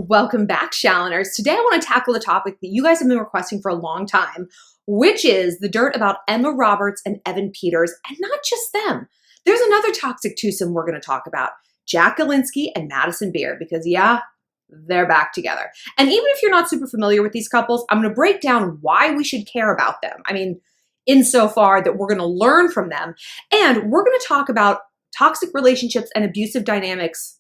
Welcome back, Shalloners. Today I want to tackle a topic that you guys have been requesting for a long time, which is the dirt about Emma Roberts and Evan Peters, and not just them. There's another toxic twosome we're going to talk about, Jack Gilinsky and Madison Beer, because yeah, they're back together. And even if you're not super familiar with these couples, I'm going to break down why we should care about them. I mean, insofar that we're going to learn from them, and we're going to talk about toxic relationships and abusive dynamics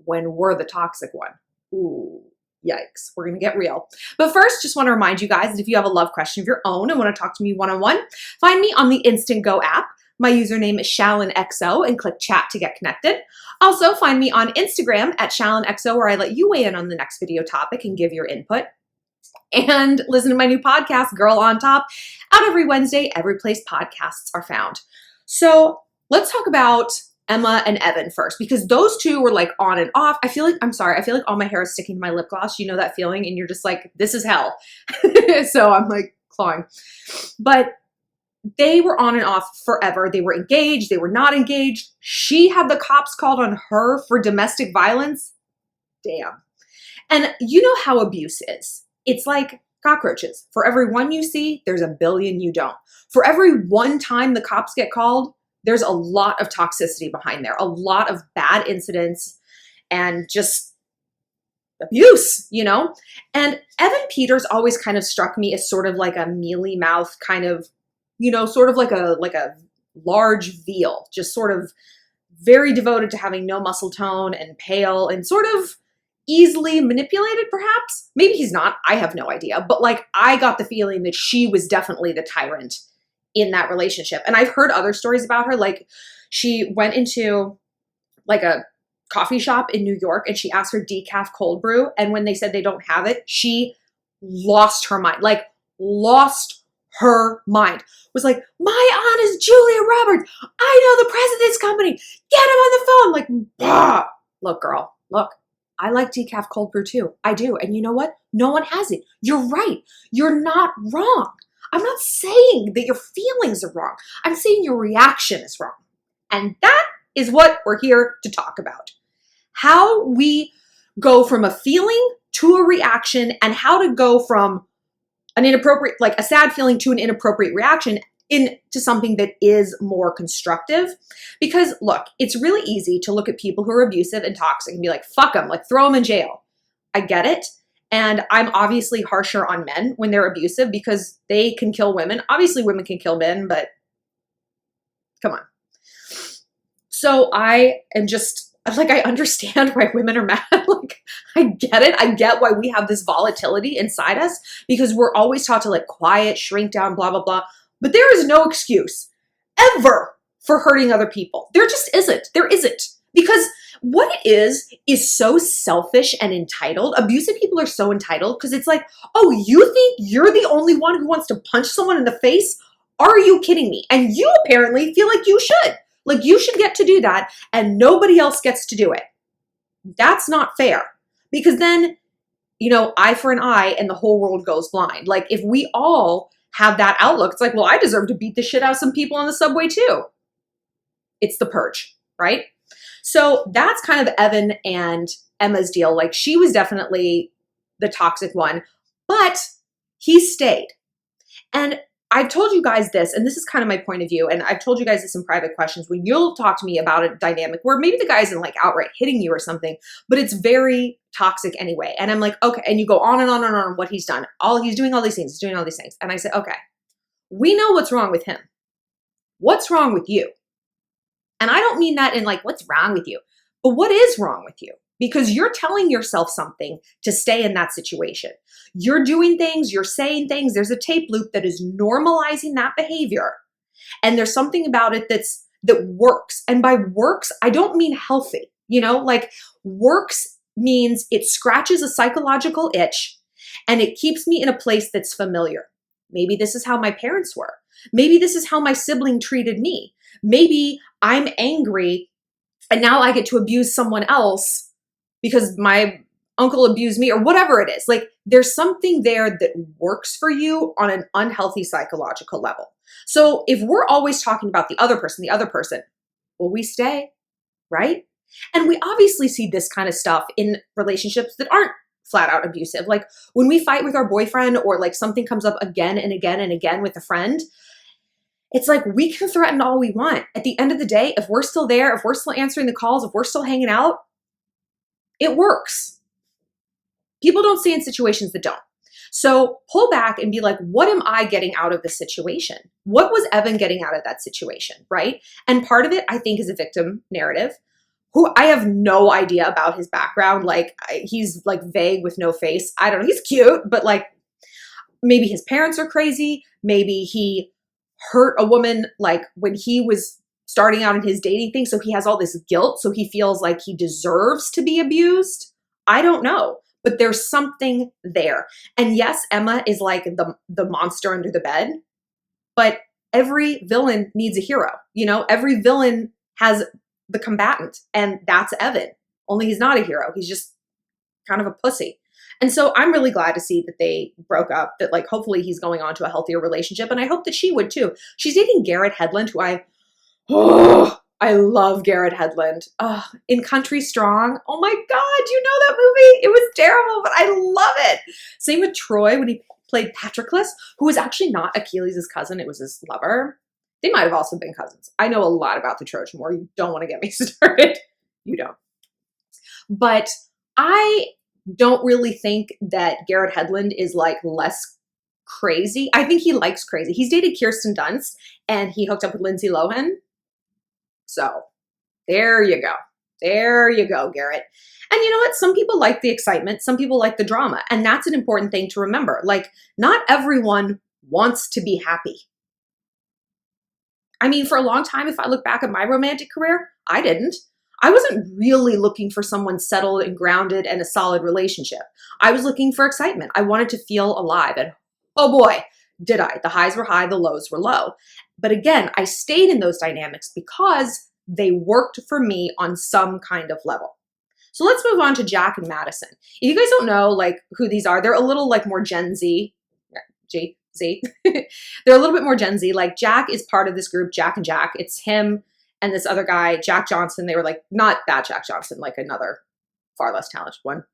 when we're the toxic one. Ooh, yikes. We're going to get real. But first, just want to remind you guys that if you have a love question of your own and want to talk to me one-on-one, find me on the Instant Go app. My username is ShallonXO and click chat to get connected. Also, find me on Instagram at ShallonXO where I let you weigh in on the next video topic and give your input. And listen to my new podcast, Girl on Top, out every Wednesday, every place podcasts are found. So let's talk about Emma and Evan first, because those two were like on and off. I feel like all my hair is sticking to my lip gloss. You know that feeling? And you're just like, this is hell. So I'm like clawing. But they were on and off forever. They were engaged. They were not engaged. She had the cops called on her for domestic violence. Damn. And you know how abuse is. It's like cockroaches. For every one you see, there's a billion you don't. For every one time the cops get called, there's a lot of toxicity behind there, a lot of bad incidents and just abuse, you know? And Evan Peters always kind of struck me as sort of like a mealy mouth kind of, you know, sort of like a large veal, just sort of very devoted to having no muscle tone and pale and sort of easily manipulated, perhaps. Maybe he's not. I have no idea. But like, I got the feeling that she was definitely the tyrant in that relationship. And I've heard other stories about her. Like she went into like a coffee shop in New York and she asked for decaf cold brew. And when they said they don't have it, she lost her mind, like lost her mind. Was like, my aunt is Julia Roberts. I know the president's company. Get him on the phone. Like, bah. Look, girl, look, I like decaf cold brew too. I do. And you know what? No one has it. You're right. You're not wrong. I'm not saying that your feelings are wrong. I'm saying your reaction is wrong. And that is what we're here to talk about. How we go from a feeling to a reaction and how to go from an inappropriate, like a sad feeling to an inappropriate reaction into something that is more constructive. Because look, it's really easy to look at people who are abusive and toxic and be like, fuck them, like throw them in jail. I get it. And I'm obviously harsher on men when they're abusive because they can kill women. Obviously, women can kill men, but come on. So I am just, like, I understand why women are mad. Like, I get it. I get why we have this volatility inside us because we're always taught to like quiet, shrink down, blah, blah, blah. But there is no excuse ever for hurting other people. There just isn't. There isn't. Because what it is so selfish and entitled. Abusive people are so entitled because it's like, oh, you think you're the only one who wants to punch someone in the face? Are you kidding me? And you apparently feel like you should. Like you should get to do that and nobody else gets to do it. That's not fair. Because then, you know, eye for an eye and the whole world goes blind. Like if we all have that outlook, it's like, well, I deserve to beat the shit out of some people on the subway too. It's the purge, right? So that's kind of Evan and Emma's deal. Like she was definitely the toxic one, but he stayed. And I've told you guys this, and this is kind of my point of view. And I've told you guys this in private questions when you'll talk to me about a dynamic where maybe the guy isn't like outright hitting you or something, but it's very toxic anyway. And I'm like, okay. And you go on and on and on what he's done. He's doing all these things. He's doing all these things. And I said, okay, we know what's wrong with him. What's wrong with you? And I don't mean that in like, what's wrong with you? But what is wrong with you? Because you're telling yourself something to stay in that situation. You're doing things, you're saying things. There's a tape loop that is normalizing that behavior. And there's something about it that works. And by works, I don't mean healthy. You know, like works means it scratches a psychological itch and it keeps me in a place that's familiar. Maybe this is how my parents were. Maybe this is how my sibling treated me. Maybe I'm angry and now I get to abuse someone else because my uncle abused me or whatever it is. Like there's something there that works for you on an unhealthy psychological level. So if we're always talking about the other person, will we stay, right? And we obviously see this kind of stuff in relationships that aren't flat out abusive. Like when we fight with our boyfriend or like something comes up again and again and again with a friend, it's like we can threaten all we want. At the end of the day, if we're still there, if we're still answering the calls, if we're still hanging out, it works. People don't stay in situations that don't. So pull back and be like, what am I getting out of this situation? What was Evan getting out of that situation, right? And part of it, I think, is a victim narrative, who I have no idea about his background. Like he's like vague with no face. I don't know. He's cute, but like maybe his parents are crazy. Maybe he hurt a woman like when he was starting out in his dating thing. So he has all this guilt. So he feels like he deserves to be abused. I don't know. But there's something there. And yes, Emma is like the monster under the bed, but every villain needs a hero. You know, every villain has the combatant, and that's Evan. Only he's not a hero. He's just kind of a pussy. And so I'm really glad to see that they broke up, that like hopefully he's going on to a healthier relationship. And I hope that she would too. She's dating Garrett Hedlund, who I love Garrett Hedlund. In Country Strong. Oh my God, you know that movie? It was terrible, but I love it. Same with Troy when he played Patroclus, who was actually not Achilles' cousin. It was his lover. They might have also been cousins. I know a lot about the Trojan War. You don't want to get me started. You don't. But I don't really think that Garrett Hedlund is like less crazy. I think he likes crazy. He's dated Kirsten Dunst and he hooked up with Lindsay Lohan. So there you go. There you go, Garrett. And you know what? Some people like the excitement. Some people like the drama. And that's an important thing to remember. Like, not everyone wants to be happy. I mean, for a long time, if I look back at my romantic career, I didn't. I wasn't really looking for someone settled and grounded and a solid relationship. I was looking for excitement. I wanted to feel alive. And oh boy, did I. The highs were high, the lows were low. But again, I stayed in those dynamics because they worked for me on some kind of level. So let's move on to Jack and Madison. If you guys don't know like who these are, they're a little like more Gen Z. Z. They're a little bit more Gen Z. Like Jack is part of this group, Jack and Jack. It's him and this other guy, Jack Johnson. They were like, not that Jack Johnson, like another far less talented one.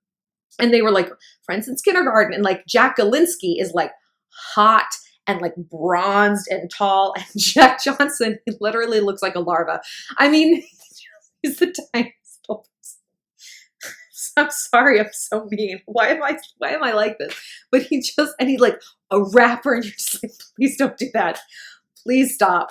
And they were like friends since kindergarten. And like Jack Gilinsky is like hot and like bronzed and tall. And Jack Johnson, he literally looks like a larva. I mean, he's the tiniest little person. I'm sorry, I'm so mean. Why am I like this? But he's like a rapper and you're just like, please don't do that. Please stop.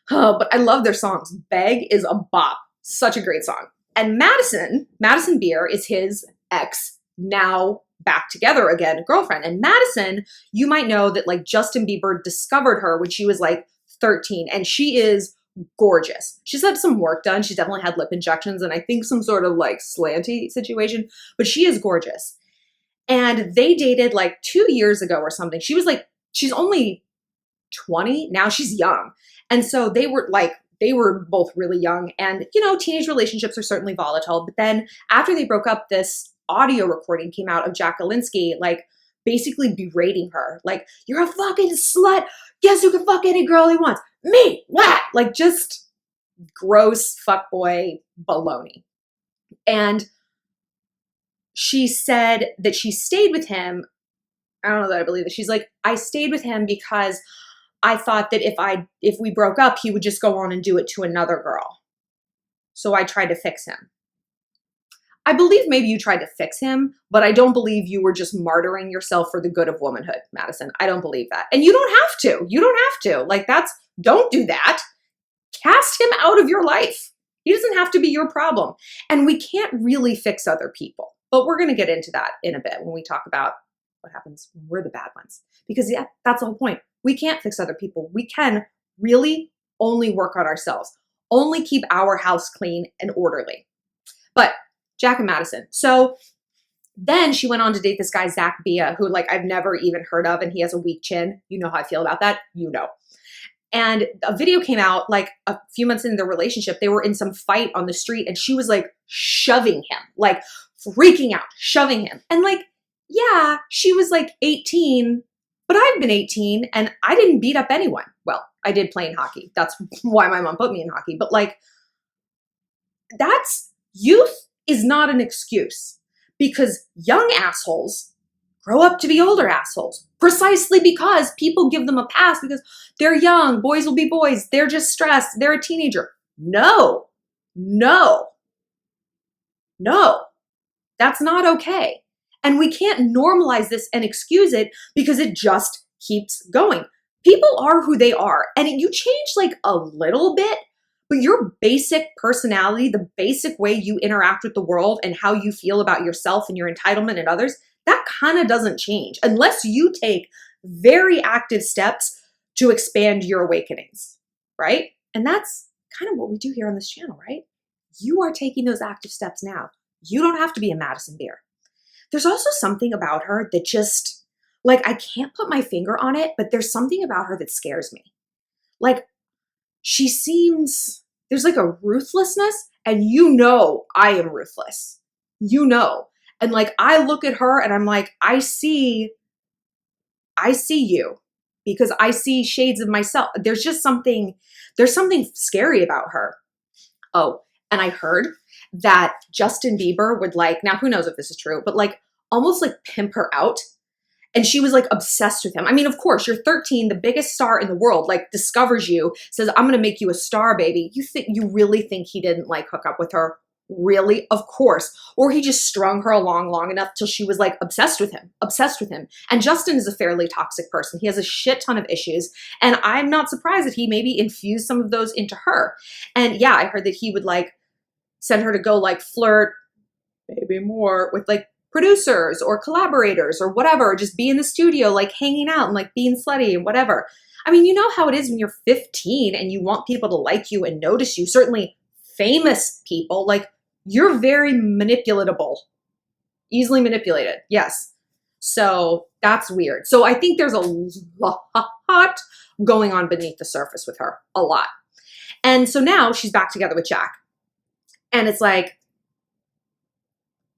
But I love their songs. Beg is a bop. Such a great song. And Madison Beer is his ex, now back together again, girlfriend. And Madison, you might know that like Justin Bieber discovered her when she was like 13 and she is gorgeous. She's had some work done. She's definitely had lip injections and I think some sort of like slanty situation, but she is gorgeous. And they dated like 2 years ago or something. She's only 20. Now she's young. And so they were both really young and, you know, teenage relationships are certainly volatile. But then after they broke up, this audio recording came out of Jack Gilinsky, like basically berating her. Like, you're a fucking slut. Guess who can fuck any girl he wants? Me. What? Like just gross fuckboy baloney. And she said that she stayed with him. I don't know that I believe it. She's like, I stayed with him because I thought that if we broke up, he would just go on and do it to another girl. So I tried to fix him. I believe maybe you tried to fix him, but I don't believe you were just martyring yourself for the good of womanhood, Madison. I don't believe that. And you don't have to. You don't have to. Like don't do that. Cast him out of your life. He doesn't have to be your problem. And we can't really fix other people. But we're going to get into that in a bit when we talk about what happens when we're the bad ones. Because yeah, that's the whole point. We can't fix other people. We can really only work on ourselves. Only keep our house clean and orderly. But Jack and Madison. So then she went on to date this guy, Zach Bia, who like I've never even heard of, and he has a weak chin. You know how I feel about that. You know. And a video came out like a few months into their relationship. They were in some fight on the street and she was like shoving him, like freaking out, shoving him. And like, yeah, she was like 18, but I've been 18 and I didn't beat up anyone. Well, I did playing hockey. That's why my mom put me in hockey. But like, youth is not an excuse. because young assholes grow up to be older assholes precisely because people give them a pass because they're young, boys will be boys, they're just stressed, they're a teenager. No, no, no, that's not okay. And we can't normalize this and excuse it because it just keeps going. People are who they are, and you change like a little bit, but your basic personality, the basic way you interact with the world and how you feel about yourself and your entitlement and others, that kind of doesn't change unless you take very active steps to expand your awakenings, right? And that's kind of what we do here on this channel, right? You are taking those active steps now. You don't have to be a Madison Beer. There's also something about her that just, like, I can't put my finger on it, but there's something about her that scares me. Like, she seems, there's like a ruthlessness, and you know I am ruthless. You know. And like, I look at her and I'm like, I see you because I see shades of myself. There's something scary about her. Oh, and I heard that Justin Bieber would like, now who knows if this is true, but like almost like pimp her out. And she was like obsessed with him. I mean, of course, you're 13, the biggest star in the world, like discovers you, says, I'm going to make you a star, baby. You really think he didn't like hook up with her? Really? Of course. Or he just strung her along long enough till she was like obsessed with him. And Justin is a fairly toxic person. He has a shit ton of issues. And I'm not surprised that he maybe infused some of those into her. And yeah, I heard that he would like send her to go like flirt, maybe more, with like producers or collaborators or whatever, just be in the studio, like hanging out and like being slutty and whatever. I mean, you know how it is when you're 15 and you want people to like you and notice you, certainly famous people, like you're very manipulatable, easily manipulated. Yes. So that's weird. So I think there's a lot going on beneath the surface with her, a lot. And so now she's back together with Jack. And it's like,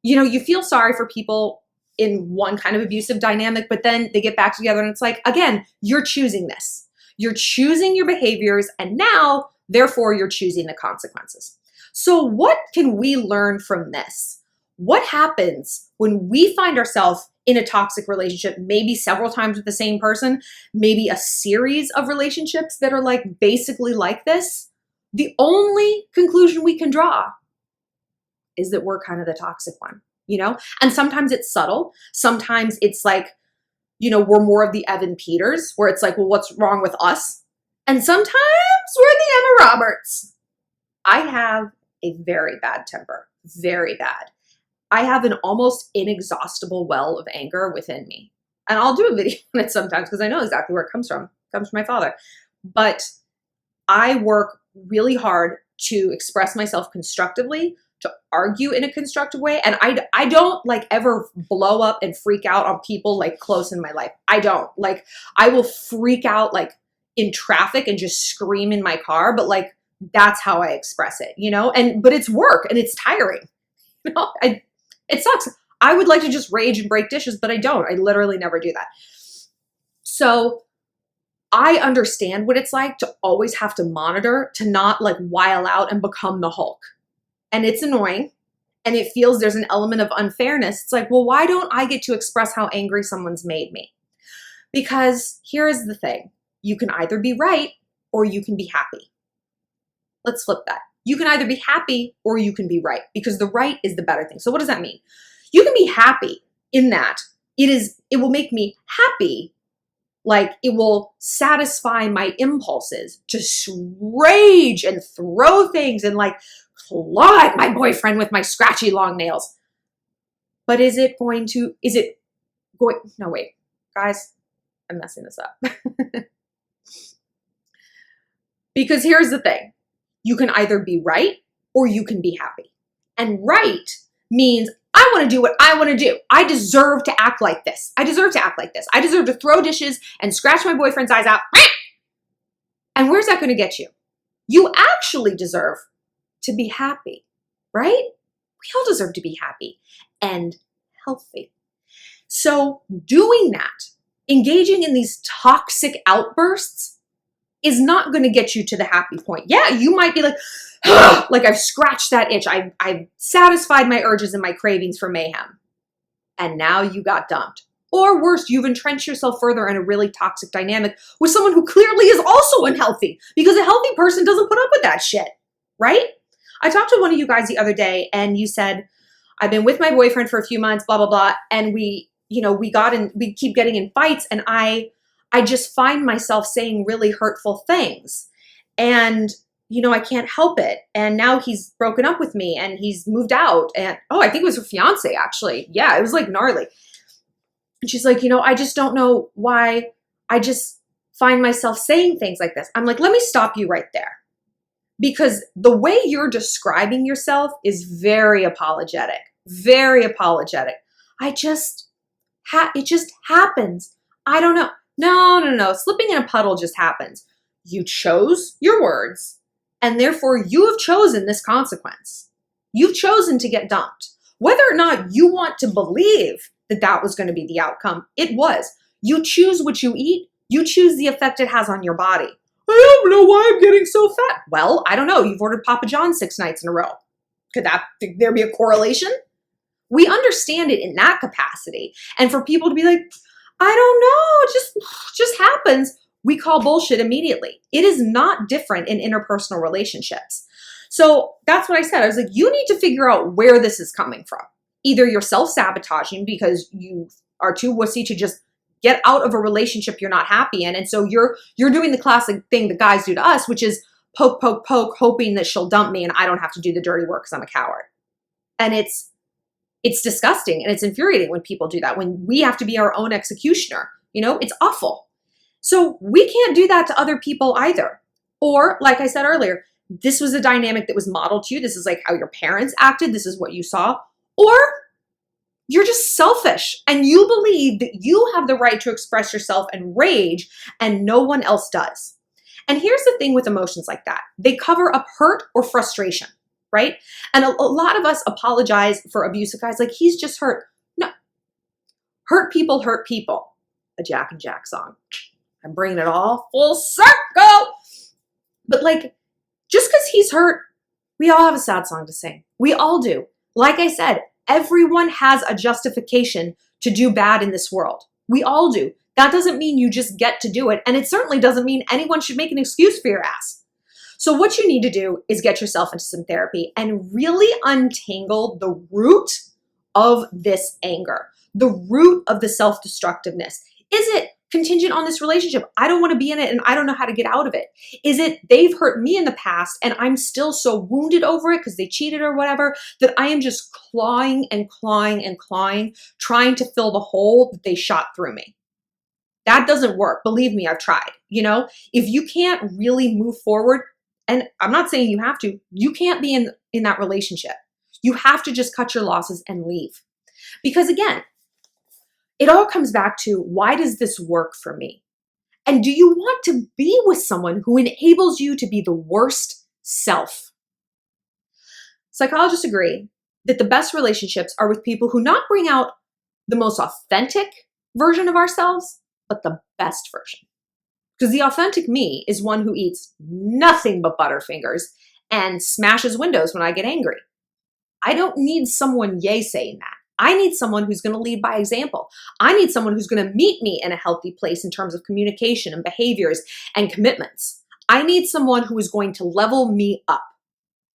you know, you feel sorry for people in one kind of abusive dynamic, but then they get back together and it's like, again, you're choosing this. You're choosing your behaviors, and now, therefore, you're choosing the consequences. So what can we learn from this? What happens when we find ourselves in a toxic relationship, maybe several times with the same person, maybe a series of relationships that are like basically like this? The only conclusion we can draw is that we're kind of the toxic one, you know? And sometimes it's subtle. Sometimes it's like, you know, we're more of the Evan Peters, where it's like, well, what's wrong with us? And sometimes we're the Emma Roberts. I have a very bad temper, very bad. I have an almost inexhaustible well of anger within me. And I'll do a video on it sometimes because I know exactly where it comes from. It comes from my father. But I work really hard to express myself constructively, to argue in a constructive way. And I don't like ever blow up and freak out on people like close in my life. I don't. Like, I will freak out like in traffic and just scream in my car, but like that's how I express it, you know? But it's work and it's tiring. You know, it sucks. I would like to just rage and break dishes, but I don't. I literally never do that. So I understand what it's like to always have to monitor, to not like while out and become the Hulk. And it's annoying. And it feels there's an element of unfairness. It's like, well, why don't I get to express how angry someone's made me? Because here is the thing. You can either be right or you can be happy. Let's flip that. You can either be happy or you can be right, because the right is the better thing. So what does that mean? You can be happy in that it will make me happy. Like, it will satisfy my impulses to rage and throw things and like claw at my boyfriend with my scratchy long nails. But no, wait, guys, I'm messing this up. Because here's the thing. You can either be right or you can be happy. And right means I want to do what I want to do. I deserve to act like this. I deserve to act like this. I deserve to throw dishes and scratch my boyfriend's eyes out. And where's that going to get you? You actually deserve to be happy, right? We all deserve to be happy and healthy. So doing that, engaging in these toxic outbursts, is not going to get you to the happy point. Yeah, you might be like, like I've scratched that itch. I've satisfied my urges and my cravings for mayhem. and now you got dumped. Or worse, you've entrenched yourself further in a really toxic dynamic with someone who clearly is also unhealthy, because a healthy person doesn't put up with that shit, right? I talked to one of you guys the other day and you said, I've been with my boyfriend for a few months, blah, blah, blah. And we keep getting in fights, and I just find myself saying really hurtful things. And, I can't help it. And now he's broken up with me and he's moved out. And, I think it was her fiance, actually. Yeah, it was like gnarly. And she's like, I just don't know why I just find myself saying things like this. I'm like, let me stop you right there. Because the way you're describing yourself is very apologetic, very apologetic. It just happens. I don't know. No. Slipping in a puddle just happens. You chose your words, and therefore you have chosen this consequence. You've chosen to get dumped. Whether or not you want to believe that was going to be the outcome, it was. You choose what you eat. You choose the effect it has on your body. I don't know why I'm getting so fat. Well, I don't know. You've ordered Papa John's 6 nights in a row. Could there be a correlation? We understand it in that capacity. And for people to be like, I don't know, it just happens, we call bullshit immediately. It is not different in interpersonal relationships. So that's what I said. I was like, you need to figure out where this is coming from. Either you're self-sabotaging because you are too wussy to just get out of a relationship you're not happy in. And so you're doing the classic thing that guys do to us, which is poke, hoping that she'll dump me and I don't have to do the dirty work because I'm a coward. And it's disgusting and it's infuriating when people do that, when we have to be our own executioner. It's awful. So we can't do that to other people either. Or, like I said earlier, this was a dynamic that was modeled to you. This is like how your parents acted. This is what you saw. Or you're just selfish and you believe that you have the right to express yourself and rage and no one else does. And here's the thing with emotions like that. They cover up hurt or frustration, right? And a lot of us apologize for abusive guys like, he's just hurt. No. Hurt people hurt people. A Jack and Jack song. I'm bringing it all full circle. But just because he's hurt, we all have a sad song to sing. We all do. Like I said, everyone has a justification to do bad in this world. We all do. That doesn't mean you just get to do it. And it certainly doesn't mean anyone should make an excuse for your ass. So what you need to do is get yourself into some therapy and really untangle the root of this anger, the root of the self-destructiveness. Is it contingent on this relationship? I don't want to be in it and I don't know how to get out of it. Is it they've hurt me in the past and I'm still so wounded over it because they cheated or whatever that I am just clawing and clawing and clawing, trying to fill the hole that they shot through me? That doesn't work. Believe me, I've tried. If you can't really move forward, and I'm not saying you have to, you can't be in that relationship. You have to just cut your losses and leave. Because again, it all comes back to, why does this work for me? And do you want to be with someone who enables you to be the worst self? Psychologists agree that the best relationships are with people who not bring out the most authentic version of ourselves, but the best version. Because the authentic me is one who eats nothing but Butterfingers and smashes windows when I get angry. I don't need someone saying that. I need someone who's going to lead by example. I need someone who's going to meet me in a healthy place in terms of communication and behaviors and commitments. I need someone who is going to level me up.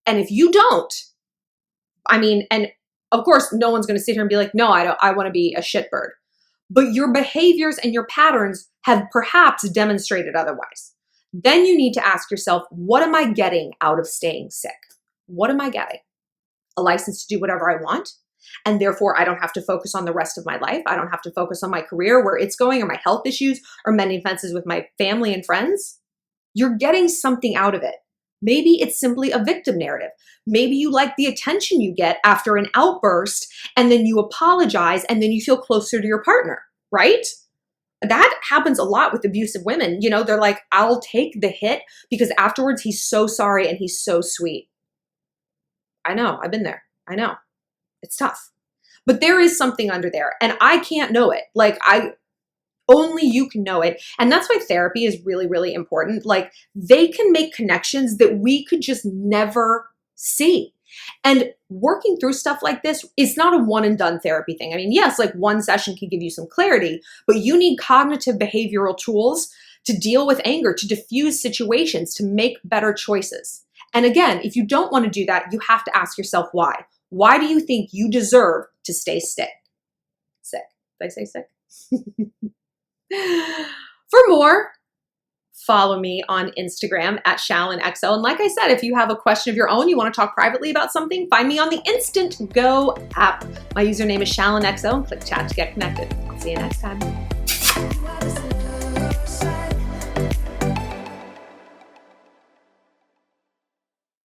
And if you don't, and of course, no one's going to sit here and be like, no, I want to be a shitbird. But your behaviors and your patterns have perhaps demonstrated otherwise. Then you need to ask yourself, what am I getting out of staying sick? What am I getting? A license to do whatever I want? And therefore, I don't have to focus on the rest of my life. I don't have to focus on my career, where it's going, or my health issues, or mending fences with my family and friends. You're getting something out of it. Maybe it's simply a victim narrative. Maybe you like the attention you get after an outburst, and then you apologize, and then you feel closer to your partner, right? That happens a lot with abusive women. They're like, I'll take the hit because afterwards he's so sorry and he's so sweet. I know, I've been there. I know. It's tough. But there is something under there, and I can't know it. Only you can know it. And that's why therapy is really, really important. They can make connections that we could just never see. And working through stuff like this is not a one and done therapy thing. I mean, yes, like one session can give you some clarity, but you need cognitive behavioral tools to deal with anger, to diffuse situations, to make better choices. And again, if you don't want to do that, you have to ask yourself why. Why do you think you deserve to stay sick? Sick. Did I say sick? For more, follow me on Instagram at ShallonXO. And like I said, if you have a question of your own, you want to talk privately about something, find me on the Instant Go app. My username is ShallonXO and click chat to get connected. I'll see you next time.